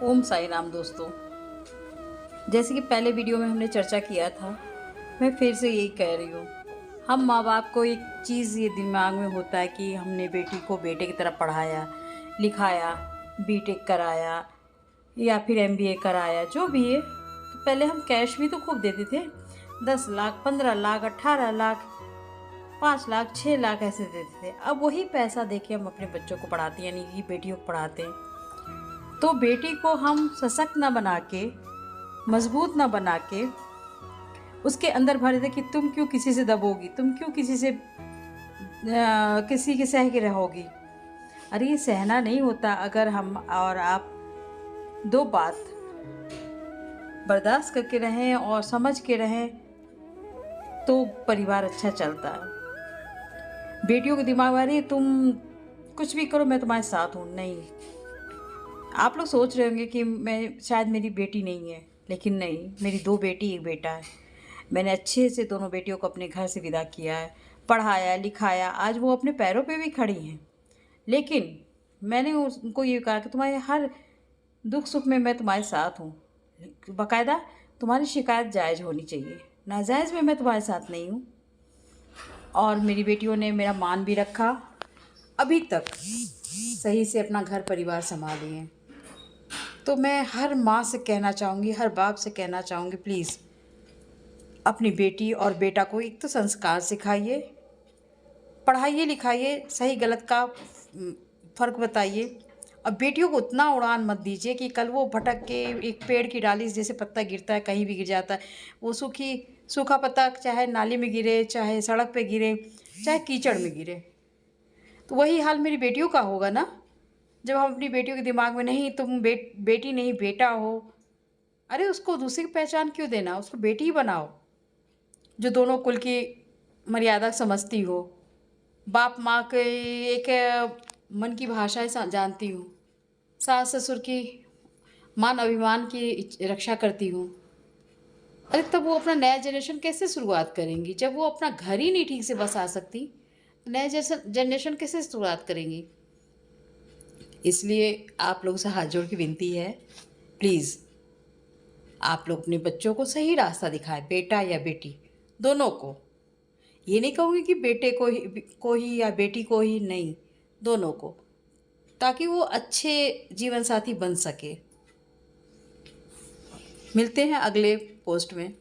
ओम साई राम दोस्तों। जैसे कि पहले वीडियो में हमने चर्चा किया था, मैं फिर से यही कह रही हूँ। हम माँ बाप को एक चीज़ ये दिमाग में होता है कि हमने बेटी को बेटे की तरह पढ़ाया लिखाया, बीटेक कराया या फिर एमबीए कराया, जो भी है। तो पहले हम कैश भी तो खूब देते थे, 10 लाख, 15 लाख, 18 लाख, 5 लाख, 6 लाख ऐसे देते थे। अब वही पैसा देके हम अपने बच्चों को पढ़ाते हैं, यानी कि बेटियों को पढ़ाते हैं। तो बेटी को हम सशक्त ना बना के, मजबूत ना बना के उसके अंदर भर दे कि तुम क्यों किसी से दबोगी, तुम क्यों किसी से किसी के सह के रहोगी। अरे ये सहना नहीं होता। अगर हम और आप दो बात बर्दाश्त करके रहें और समझ के रहें तो परिवार अच्छा चलता है। बेटियों के दिमाग में अरे तुम कुछ भी करो, मैं तुम्हारे साथ हूँ। नहीं, आप लोग सोच रहे होंगे कि मैं शायद मेरी बेटी नहीं है, लेकिन नहीं, मेरी 2 बेटी 1 बेटा है। मैंने अच्छे से दोनों बेटियों को अपने घर से विदा किया है, पढ़ाया लिखाया, आज वो अपने पैरों पे भी खड़ी हैं। लेकिन मैंने उनको ये कहा कि तुम्हारे हर दुख सुख में मैं तुम्हारे साथ हूँ। बाकायदा तुम्हारी शिकायत जायज़ होनी चाहिए, नाजायज़ में मैं तुम्हारे साथ नहीं हूँ। और मेरी बेटियों ने मेरा मान भी रखा, अभी तक सही से अपना घर परिवार संभाली हैं। तो मैं हर माँ से कहना चाहूँगी, हर बाप से कहना चाहूँगी, प्लीज़ अपनी बेटी और बेटा को एक तो संस्कार सिखाइए, पढ़ाइए लिखाइए, सही गलत का फ़र्क बताइए। और बेटियों को उतना उड़ान मत दीजिए कि कल वो भटक के एक पेड़ की डाली से जैसे पत्ता गिरता है, कहीं भी गिर जाता है, वो सूखा पत्ता चाहे नाली में गिरे, चाहे सड़क पे गिरे, चाहे कीचड़ में गिरे। तो वही हाल मेरी बेटियों का होगा ना। जब हम अपनी बेटियों के दिमाग में नहीं तुम बेटी नहीं बेटा हो, अरे उसको दूसरी की पहचान क्यों देना, उसको बेटी ही बनाओ जो दोनों कुल की मर्यादा समझती हो। बाप माँ के एक मन की भाषा जानती हूँ, सास ससुर की मान अभिमान की रक्षा करती हूँ। अरे तब वो अपना नया जनरेशन कैसे शुरुआत करेंगी जब वो अपना घर ही नहीं ठीक से बसा सकती। नया जनरेशन कैसे शुरुआत करेंगी। इसलिए आप लोगों से हाथ जोड़ के विनती है, प्लीज़ आप लोग अपने बच्चों को सही रास्ता दिखाएं, बेटा या बेटी दोनों को। ये नहीं कहूँगी कि बेटे को ही या बेटी को ही, नहीं, दोनों को, ताकि वो अच्छे जीवन साथी बन सके। मिलते हैं अगले पोस्ट में।